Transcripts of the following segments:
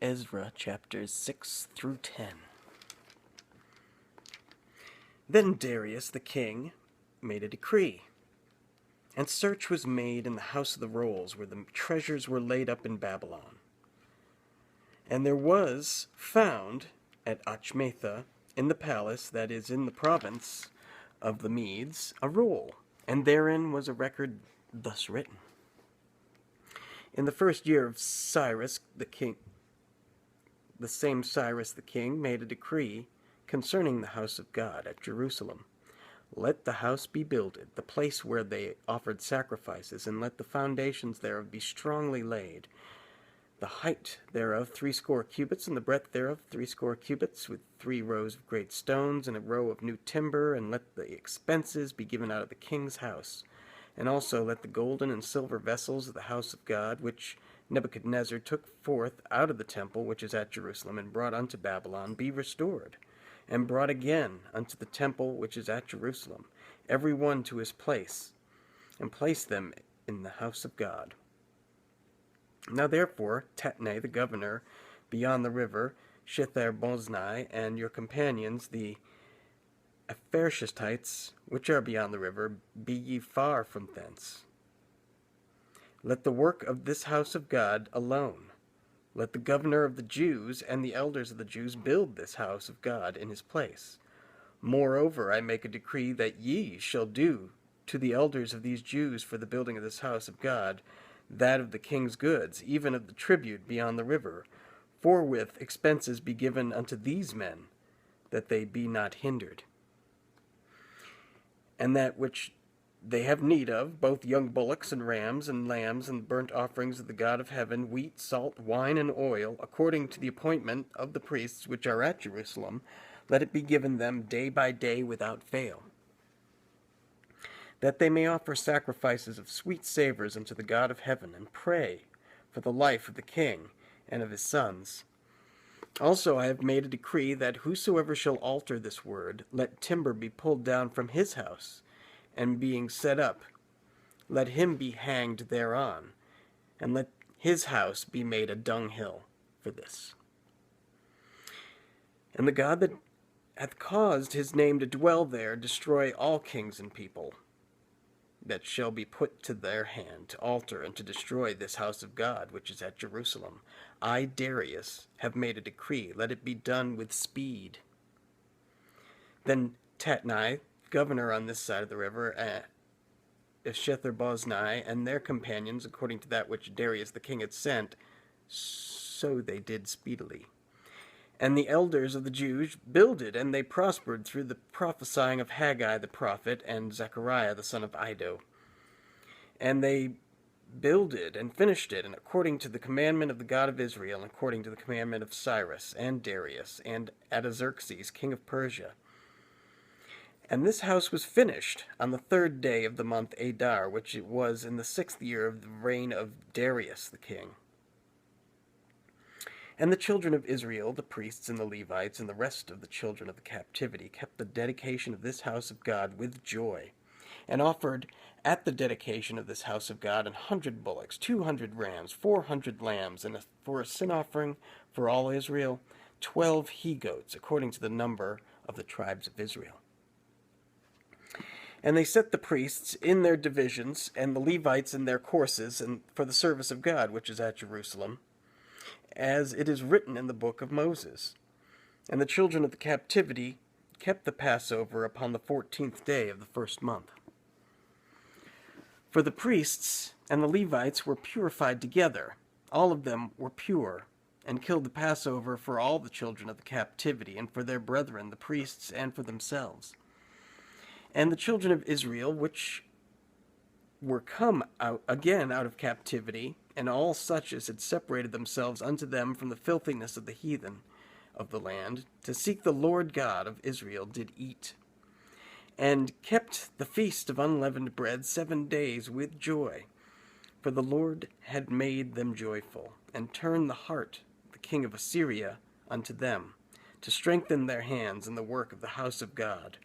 Ezra chapters 6 through 10. Then Darius the king made a decree, and search was made in the house of the rolls where the treasures were laid up in Babylon. And there was found at Achmetha in the palace that is in the province of the Medes a roll, and therein was a record thus written. In the first year of Cyrus the king, the same Cyrus the king made a decree concerning the house of God at Jerusalem. Let the house be builded, the place where they offered sacrifices, and let the foundations thereof be strongly laid. The height thereof 80 cubits, and the breadth thereof 80 cubits, with 3 rows of great stones, and a row of new timber, and let the expenses be given out of the king's house. And also let the golden and silver vessels of the house of God, which Nebuchadnezzar took forth out of the temple which is at Jerusalem, and brought unto Babylon, be restored, and brought again unto the temple which is at Jerusalem, every one to his place, and place them in the house of God. Now therefore, Tatnai the governor beyond the river, Shethar-boznai, and your companions, the Apharshitites, which are beyond the river, be ye far from thence. Let the work of this house of God alone. Let the governor of the Jews and the elders of the Jews build this house of God in his place. Moreover, I make a decree that ye shall do to the elders of these Jews for the building of this house of God, that of the king's goods, even of the tribute beyond the river, forthwith expenses be given unto these men, that they be not hindered. And that which they have need of, both young bullocks and rams and lambs and burnt offerings of the God of heaven, wheat, salt, wine, and oil, according to the appointment of the priests which are at Jerusalem, let it be given them day by day without fail, that they may offer sacrifices of sweet savors unto the God of heaven, and pray for the life of the king and of his sons. Also I have made a decree that whosoever shall alter this word, let timber be pulled down from his house, and being set up, let him be hanged thereon, and let his house be made a dunghill for this. And the God that hath caused his name to dwell there destroy all kings and people that shall be put to their hand to alter and to destroy this house of God which is at Jerusalem. I, Darius, have made a decree, let it be done with speed. Then Tatnai, governor on this side of the river, Shethar-boznai, and their companions, according to that which Darius the king had sent, so they did speedily. And the elders of the Jews builded, and they prospered through the prophesying of Haggai the prophet and Zechariah the son of Iddo. And they builded and finished it, and according to the commandment of the God of Israel, and according to the commandment of Cyrus and Darius and Artaxerxes, king of Persia. And this house was finished on the 3rd day of the month Adar, which it was in the 6th year of the reign of Darius the king. And the children of Israel, the priests and the Levites, and the rest of the children of the captivity, kept the dedication of this house of God with joy, and offered at the dedication of this house of God 100 bullocks, 200 rams, 400 lambs, and for a sin offering for all Israel, 12 he-goats, according to the number of the tribes of Israel. And they set the priests in their divisions, and the Levites in their courses, and for the service of God, which is at Jerusalem, as it is written in the book of Moses. And the children of the captivity kept the Passover upon the 14th day of the 1st month. For the priests and the Levites were purified together. All of them were pure, and killed the Passover for all the children of the captivity, and for their brethren, the priests, and for themselves. And the children of Israel, which were come out again out of captivity, and all such as had separated themselves unto them from the filthiness of the heathen of the land, to seek the Lord God of Israel, did eat, and kept the feast of unleavened bread 7 days with joy, for the Lord had made them joyful, and turned the heart of the king of Assyria unto them, to strengthen their hands in the work of the house of God,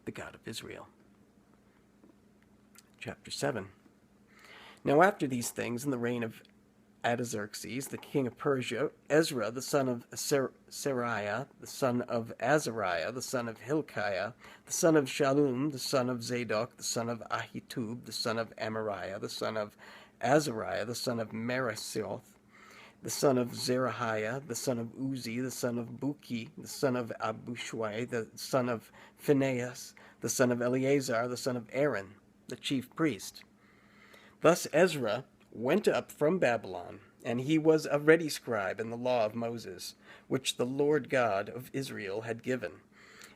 the God of Israel. Chapter 7. Now after these things, in the reign of Artaxerxes, the king of Persia, Ezra, the son of Seraiah, the son of Azariah, the son of Hilkiah, the son of Shallum, the son of Zadok, the son of Ahitub, the son of Amariah, the son of Azariah, the son of Merasioth, the son of Zerahiah, the son of Uzi, the son of Buki, the son of Abushai, the son of Phinehas, the son of Eleazar, the son of Aaron, the chief priest. Thus Ezra went up from Babylon, and he was a ready scribe in the law of Moses, which the Lord God of Israel had given.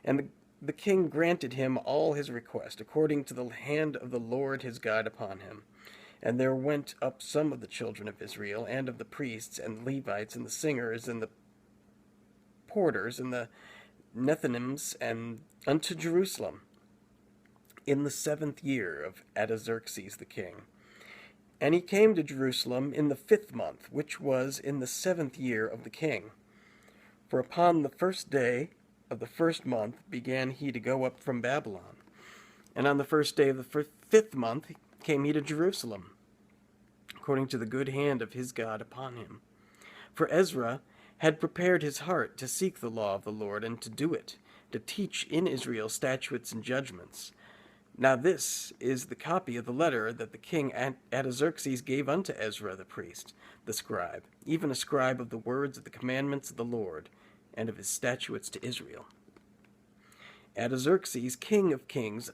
And the king granted him all his request, according to the hand of the Lord his God upon him. And there went up some of the children of Israel, and of the priests, and the Levites, and the singers, and the porters, and the Nethinims, and unto Jerusalem, in the 7th year of Artaxerxes the king. And he came to Jerusalem in the 5th month, which was in the 7th year of the king. For upon the 1st day of the 1st month began he to go up from Babylon. And on the 1st day of the 5th month came he to Jerusalem, according to the good hand of his God upon him. For Ezra had prepared his heart to seek the law of the Lord, and to do it, to teach in Israel statutes and judgments. Now this is the copy of the letter that the king Artaxerxes gave unto Ezra the priest, the scribe, even a scribe of the words of the commandments of the Lord, and of his statutes to Israel. Artaxerxes, king of kings,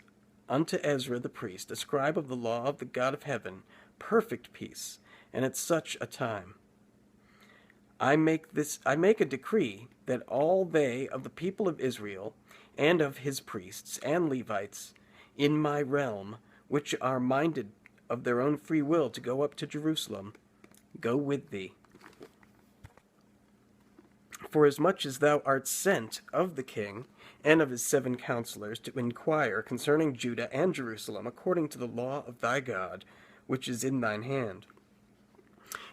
unto Ezra the priest, a scribe of the law of the God of heaven, perfect peace, and at such a time. I make a decree that all they of the people of Israel, and of his priests and Levites, in my realm, which are minded of their own free will to go up to Jerusalem, go with thee. For as much as thou art sent of the king and of his 7 counselors to inquire concerning Judah and Jerusalem according to the law of thy God, which is in thine hand,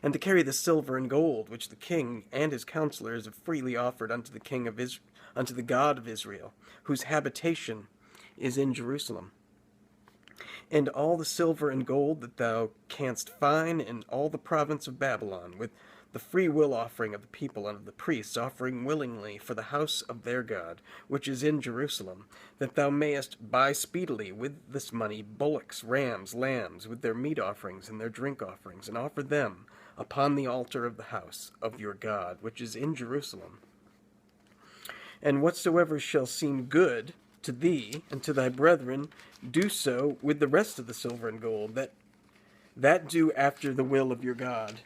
and to carry the silver and gold which the king and his counselors have freely offered unto the king of unto the God of Israel, whose habitation is in Jerusalem. And all the silver and gold that thou canst find in all the province of Babylon, with the free will offering of the people and of the priests offering willingly for the house of their God, which is in Jerusalem, that thou mayest buy speedily with this money bullocks, rams, lambs, with their meat offerings and their drink offerings, and offer them upon the altar of the house of your God, which is in Jerusalem. And whatsoever shall seem good to thee and to thy brethren, do so with the rest of the silver and gold, that do after the will of your God.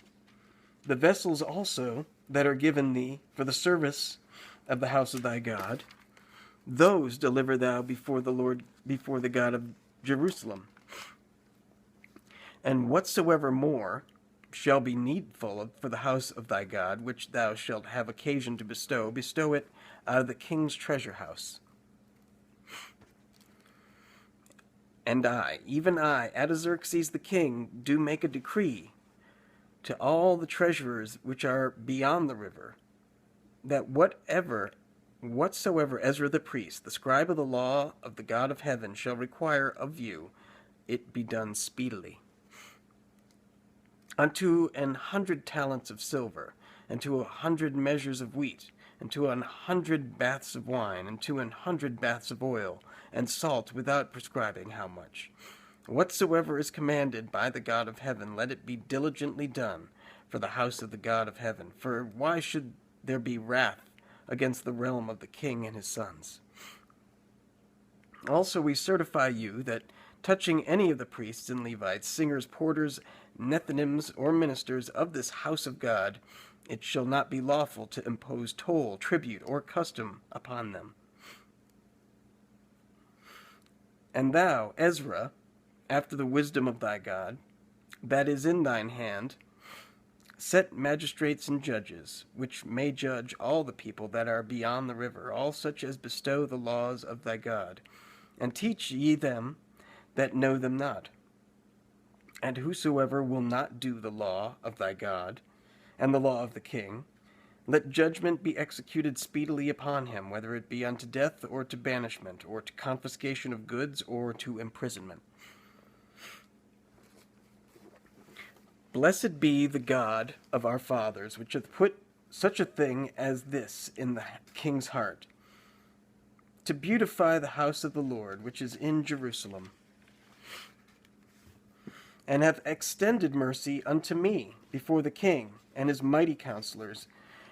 The vessels also that are given thee for the service of the house of thy God, those deliver thou before the Lord, before the God of Jerusalem. And whatsoever more shall be needful for the house of thy God, which thou shalt have occasion to bestow, bestow it out of the king's treasure house. And I, even I, Artaxerxes the king, do make a decree to all the treasurers which are beyond the river, that whatsoever Ezra the priest, the scribe of the law of the God of heaven, shall require of you, it be done speedily. Unto 100 talents of silver, and to 100 measures of wheat, and to 100 baths of wine, and to 100 baths of oil, and salt, without prescribing how much. Whatsoever is commanded by the God of heaven, let it be diligently done for the house of the God of heaven. For why should there be wrath against the realm of the king and his sons? Also we certify you that touching any of the priests and Levites, singers, porters, Nethinims, or ministers of this house of God, it shall not be lawful to impose toll, tribute, or custom upon them. And thou, Ezra, after the wisdom of thy God, that is in thine hand, set magistrates and judges, which may judge all the people that are beyond the river, all such as bestow the laws of thy God, and teach ye them that know them not. And whosoever will not do the law of thy God, and the law of the king, let judgment be executed speedily upon him, whether it be unto death, or to banishment, or to confiscation of goods, or to imprisonment. Blessed be the God of our fathers, which hath put such a thing as this in the king's heart, to beautify the house of the Lord, which is in Jerusalem, and hath extended mercy unto me before the king and his mighty counselors,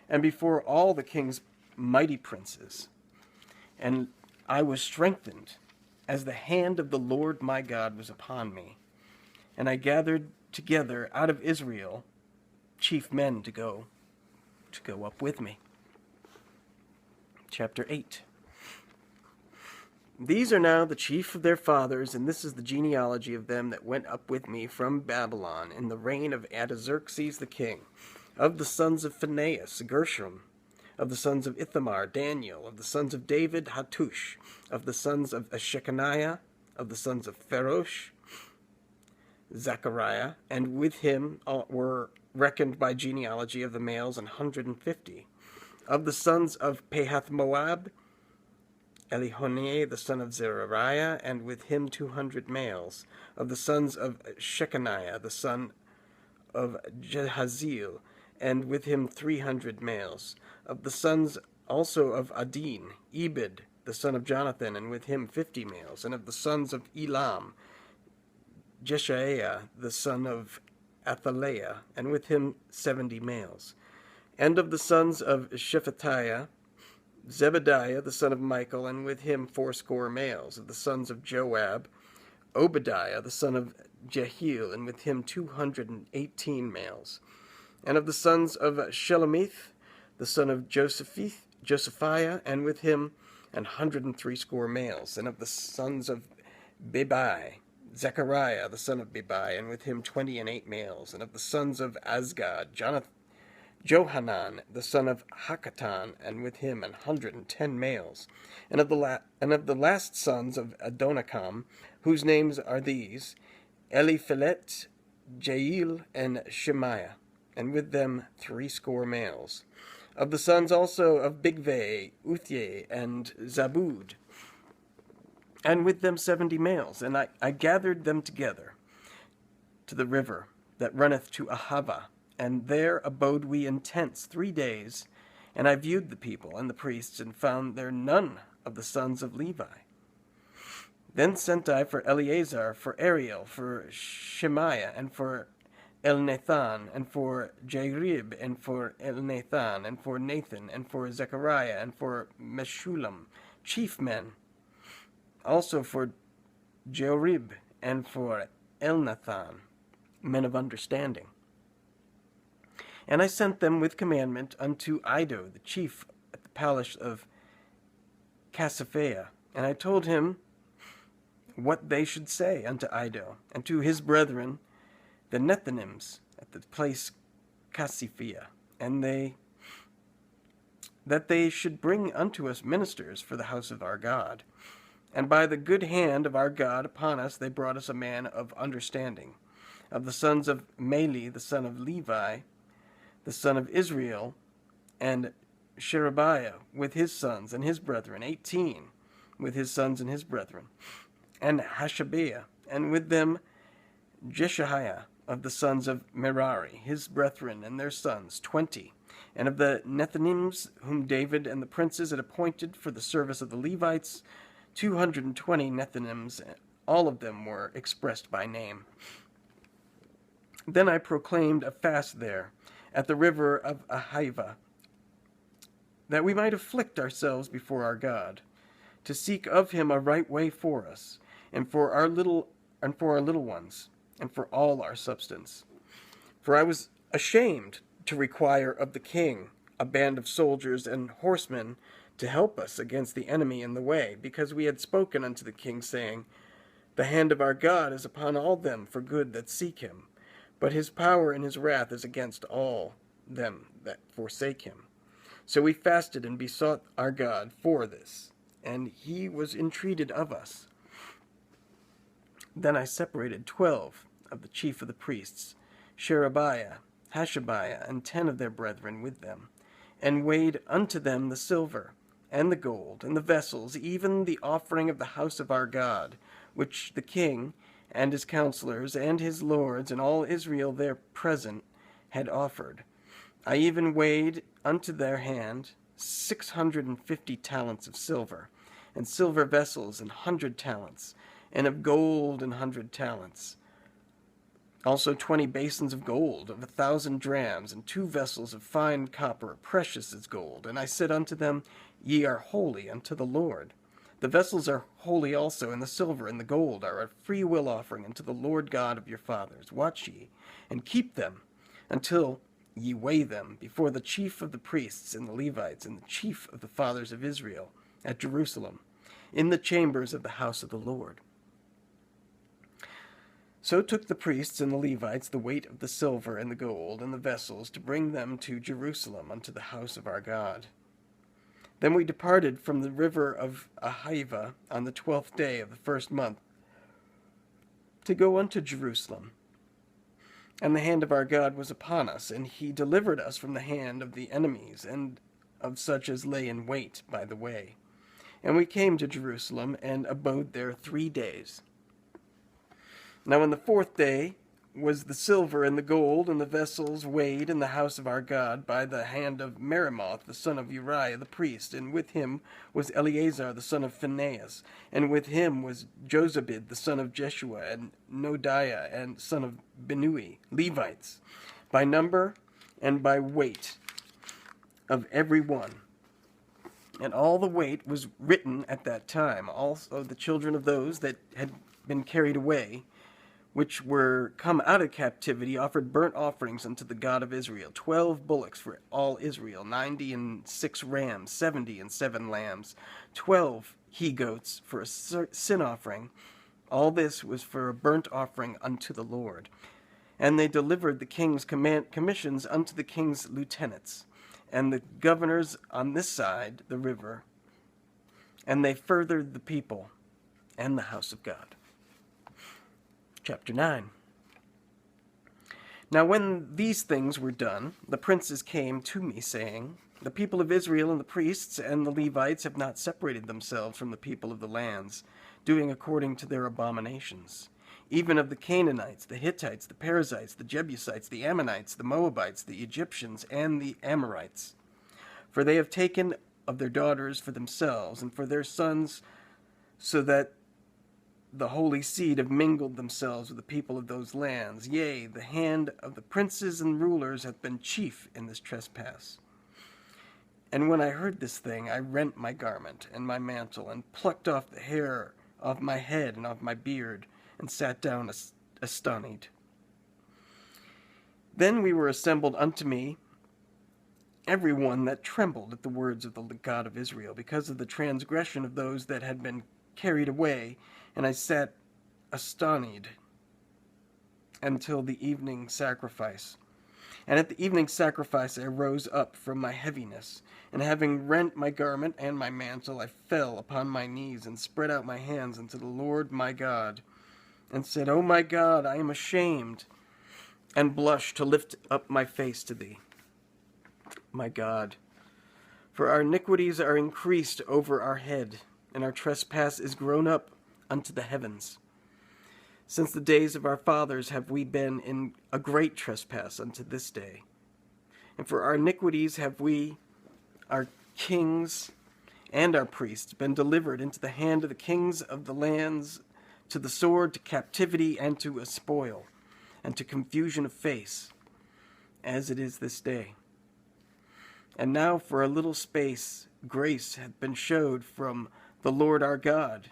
and before all the king's mighty princes. And I was strengthened, as the hand of the Lord my God was upon me. And I gathered together out of Israel chief men to go up with me. Chapter 8. These are now the chief of their fathers, and this is the genealogy of them that went up with me from Babylon in the reign of Artaxerxes the king. Of the sons of Phinehas, Gershom. Of the sons of Ithamar, Daniel. Of the sons of David, Hattush. Of the sons of Shechaniah. Of the sons of Pharosh, Zechariah. And with him were reckoned by genealogy of the males 150. Of the sons of Pahath-Moab, Elihonai the son of Zerariah, and with him 200 males. Of the sons of Shechaniah the son of Jehaziel, and with him 300 males. Of the sons also of Adin, Ebed the son of Jonathan, and with him 50 males. And of the sons of Elam, Jeshaiah the son of Athaliah, and with him 70 males. And of the sons of Shephatiah, Zebediah the son of Michael, and with him 80 males. Of the sons of Joab, Obadiah the son of Jehiel, and with him 218 males. And of the sons of Shelomith the son of Josephiah, and with him 160 males. And of the sons of Bebai, Zechariah the son of Bebai, and with him 28 males. And of the sons of Azgad, Johanan the son of Hakatan, and with him 110 males. And of the last sons of Adonikam, whose names are these, Eliphelet, Jael, and Shemaiah, and with them 80 males. Of the sons also of Bigvai, Uthai, and Zabud, and with them 70 males. And I gathered them together to the river that runneth to Ahava, and there abode we in tents 3 days. And I viewed the people and the priests, and found there none of the sons of Levi. Then sent I for Eleazar, for Ariel, for Shemaiah, and for Elnathan, and for Jarib, and for Elnathan, and for Nathan, and for Zechariah, and for Meshullam, chief men. Also for Jorib, and for Elnathan, men of understanding. And I sent them with commandment unto Iddo, the chief at the palace of Cassiphea. And I told him what they should say unto Iddo, and to his brethren, the Nethinims, at the place Cassiphea, and that they should bring unto us ministers for the house of our God. And by the good hand of our God upon us, they brought us a man of understanding. Of the sons of Mali, the son of Levi, the son of Israel, and Sherebiah with his sons and his brethren, 18, with his sons and his brethren, and Hashabiah, and with them Jeshahiah, of the sons of Merari, his brethren and their sons, 20, and of the Nethinims, whom David and the princes had appointed for the service of the Levites, 220 Nethinims, all of them were expressed by name. Then I proclaimed a fast there, at the river of Ahiva, that we might afflict ourselves before our God, to seek of him a right way for us, and for our little ones, and for all our substance. For I was ashamed to require of the king a band of soldiers and horsemen to help us against the enemy in the way, because we had spoken unto the king, saying, The hand of our God is upon all them for good that seek him, but his power and his wrath is against all them that forsake him. So we fasted and besought our God for this, and he was entreated of us. Then I separated 12 of the chief of the priests, Sherebiah, Hashabiah, and 10 of their brethren with them, and weighed unto them the silver, and the gold, and the vessels, even the offering of the house of our God, which the king and his counselors, and his lords, and all Israel there present, had offered. I even weighed unto their hand 650 talents of silver, and silver vessels 100 talents, and of gold 100 talents. Also 20 basins of gold of 1,000 drams, and 2 vessels of fine copper, precious as gold. And I said unto them, Ye are holy unto the Lord. The vessels are holy also, and the silver and the gold are a free will offering unto the Lord God of your fathers. Watch ye, and keep them, until ye weigh them before the chief of the priests and the Levites, and the chief of the fathers of Israel, at Jerusalem, in the chambers of the house of the Lord. So took the priests and the Levites the weight of the silver and the gold and the vessels, to bring them to Jerusalem unto the house of our God. Then we departed from the river of Ahiva on the 12th day of the first month, to go unto Jerusalem. And the hand of our God was upon us, and he delivered us from the hand of the enemies, and of such as lay in wait by the way. And we came to Jerusalem, and abode there 3 days. Now on the 4th day was the silver and the gold and the vessels weighed in the house of our God by the hand of Meremoth the son of Uriah the priest, and with him was Eleazar the son of Phinehas, and with him was Jozabad the son of Jeshua, and Nodiah and son of Binnui, Levites, by number and by weight of every one. And all the weight was written at that time. Also the children of those that had been carried away, which were come out of captivity, offered burnt offerings unto the God of Israel, 12 bullocks for all Israel, 96 rams, 70 lambs, 12 he-goats for a sin offering. All this was for a burnt offering unto the Lord. And they delivered the king's commissions unto the king's lieutenants, and the governors on this side the river, and they furthered the people and the house of God. Chapter 9. Now when these things were done, the princes came to me, saying, The people of Israel and the priests and the Levites have not separated themselves from the people of the lands, doing according to their abominations, even of the Canaanites, the Hittites, the Perizzites, the Jebusites, the Ammonites, the Moabites, the Egyptians, and the Amorites. For they have taken of their daughters for themselves and for their sons, so that the holy seed have mingled themselves with the people of those lands. Yea, the hand of the princes and rulers hath been chief in this trespass. And when I heard this thing, I rent my garment and my mantle, and plucked off the hair of my head and of my beard, and sat down astonied. Then we were assembled unto me, every one that trembled at the words of the God of Israel, because of the transgression of those that had been carried away, and I sat astonied until the evening sacrifice. And at the evening sacrifice I rose up from my heaviness, and having rent my garment and my mantle, I fell upon my knees, and spread out my hands unto the Lord my God, and said, O my God, I am ashamed, and blush to lift up my face to thee, my God. For our iniquities are increased over our head, and our trespass is grown up unto the heavens. Since the days of our fathers have we been in a great trespass unto this day. And for our iniquities have we, our kings and our priests, been delivered into the hand of the kings of the lands, to the sword, to captivity, and to a spoil, and to confusion of face, as it is this day. And now for a little space grace hath been showed from the Lord our God,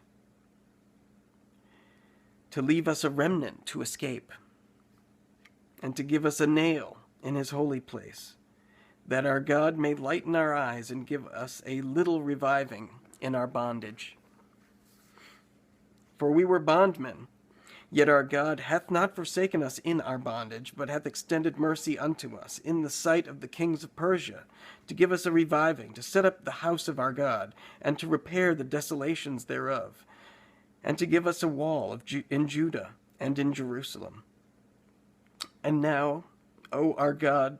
to leave us a remnant to escape, and to give us a nail in his holy place, that our God may lighten our eyes and give us a little reviving in our bondage. For we were bondmen, yet our God hath not forsaken us in our bondage, but hath extended mercy unto us in the sight of the kings of Persia, to give us a reviving, to set up the house of our God, and to repair the desolations thereof, and to give us a wall in Judah and in Jerusalem. And now, O our God,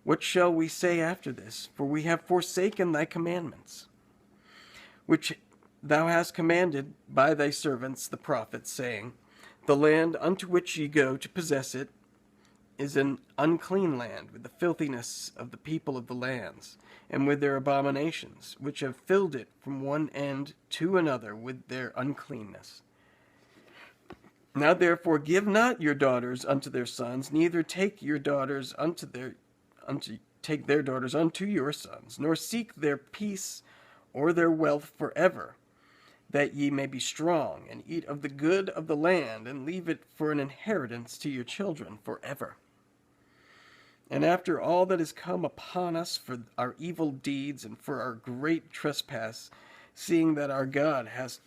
what shall we say after this? For we have forsaken thy commandments, which thou hast commanded by thy servants the prophets, saying, The land unto which ye go to possess it is an unclean land, with the filthiness of the people of the lands, and with their abominations, which have filled it from one end to another with their uncleanness. Now therefore give not your daughters unto their sons, neither take your daughters take their daughters unto your sons, nor seek their peace or their wealth forever, that ye may be strong, and eat of the good of the land, and leave it for an inheritance to your children forever. And after all that is come upon us for our evil deeds and for our great trespass, seeing that our God has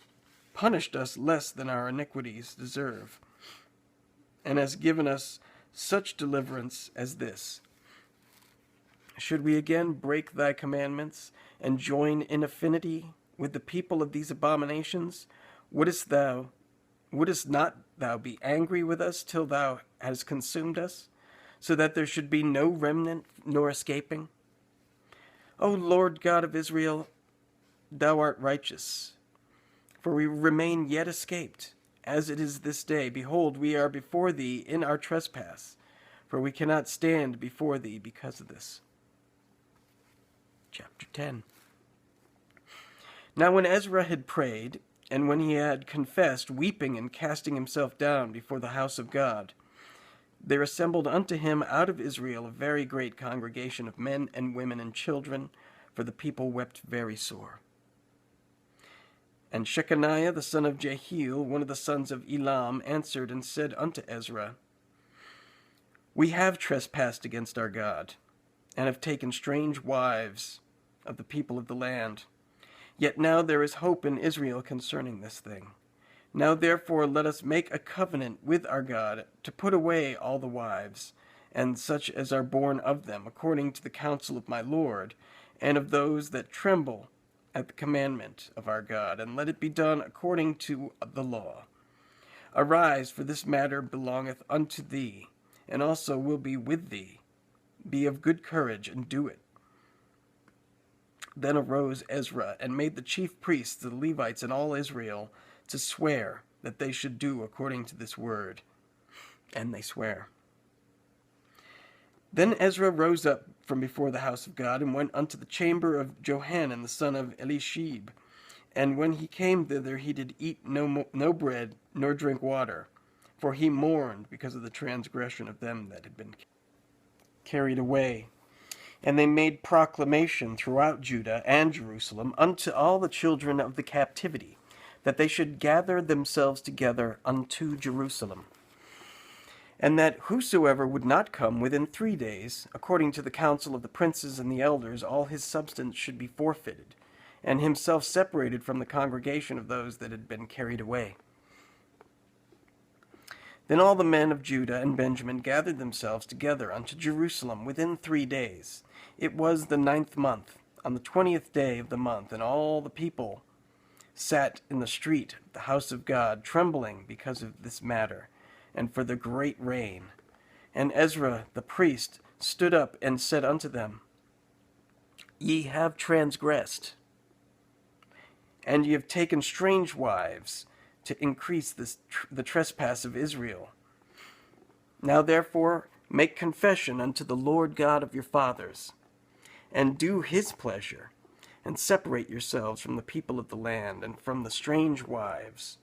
punished us less than our iniquities deserve, and has given us such deliverance as this, should we again break thy commandments, and join in affinity with the people of these abominations? Wouldst not thou be angry with us till thou hast consumed us, so that there should be no remnant nor escaping? O Lord God of Israel, thou art righteous, for we remain yet escaped, as it is this day. Behold, we are before thee in our trespass, for we cannot stand before thee because of this. Chapter 10. Now when Ezra had prayed, and when he had confessed, weeping and casting himself down before the house of God, there assembled unto him out of Israel a very great congregation of men and women and children, for the people wept very sore. And Shechaniah the son of Jehiel, one of the sons of Elam, answered and said unto Ezra, We have trespassed against our God, and have taken strange wives of the people of the land. Yet now there is hope in Israel concerning this thing. Now therefore let us make a covenant with our God to put away all the wives, and such as are born of them, according to the counsel of my Lord, and of those that tremble at the commandment of our God, and let it be done according to the law. Arise, for this matter belongeth unto thee, and also will be with thee. Be of good courage, and do it. Then arose Ezra, and made the chief priests, the Levites, and all Israel, to swear that they should do according to this word. And they swear. Then Ezra rose up from before the house of God, and went unto the chamber of Johanan the son of Elishib. And when he came thither, he did eat no bread, nor drink water, for he mourned because of the transgression of them that had been carried away. And they made proclamation throughout Judah and Jerusalem unto all the children of the captivity, that they should gather themselves together unto Jerusalem, and that whosoever would not come within 3 days, according to the counsel of the princes and the elders, all his substance should be forfeited, and himself separated from the congregation of those that had been carried away. Then all the men of Judah and Benjamin gathered themselves together unto Jerusalem within 3 days. It was the 9th month, on the 20th day of the month, and all the people sat in the street of the house of God, trembling because of this matter, and for the great rain. And Ezra the priest stood up and said unto them, Ye have transgressed, and ye have taken strange wives, to increase the trespass of Israel. Now therefore make confession unto the Lord God of your fathers, and do his pleasure, and separate yourselves from the people of the land, and from the strange wives.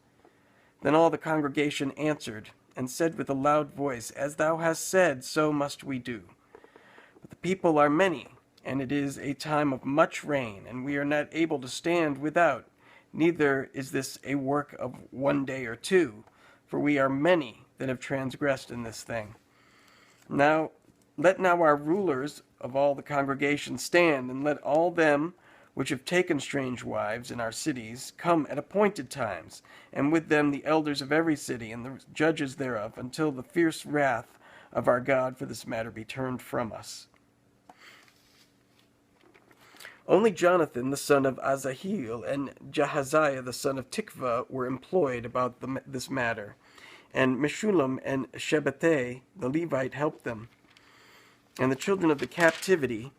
Then all the congregation answered, and said with a loud voice, As thou hast said, so must we do. But the people are many, and it is a time of much rain, and we are not able to stand without, neither is this a work of 1 day or 2, for we are many that have transgressed in this thing. Now let our rulers of all the congregation stand, and let all them which have taken strange wives in our cities come at appointed times, and with them the elders of every city and the judges thereof, until the fierce wrath of our God for this matter be turned from us. Only Jonathan the son of Azahiel and Jahaziah the son of Tikvah were employed about this matter, and Meshullam and Shabbatai the Levite helped them, and the children of the captivity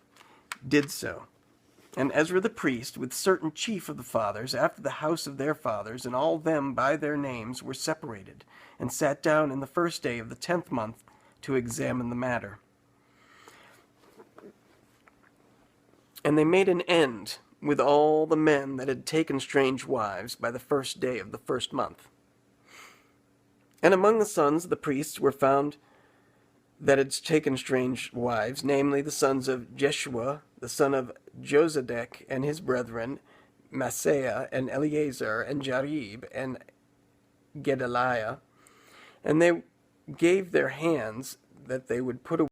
did so. And Ezra the priest, with certain chief of the fathers, after the house of their fathers, and all them by their names, were separated, and sat down in the first day of the 10th month to examine the matter. And they made an end with all the men that had taken strange wives by the first day of the first month. And among the sons of the priests were found that had taken strange wives, namely the sons of Jeshua, the son of Josedek, and his brethren, Maaseiah, and Eleazar, and Jarib, and Gedaliah. And they gave their hands that they would put away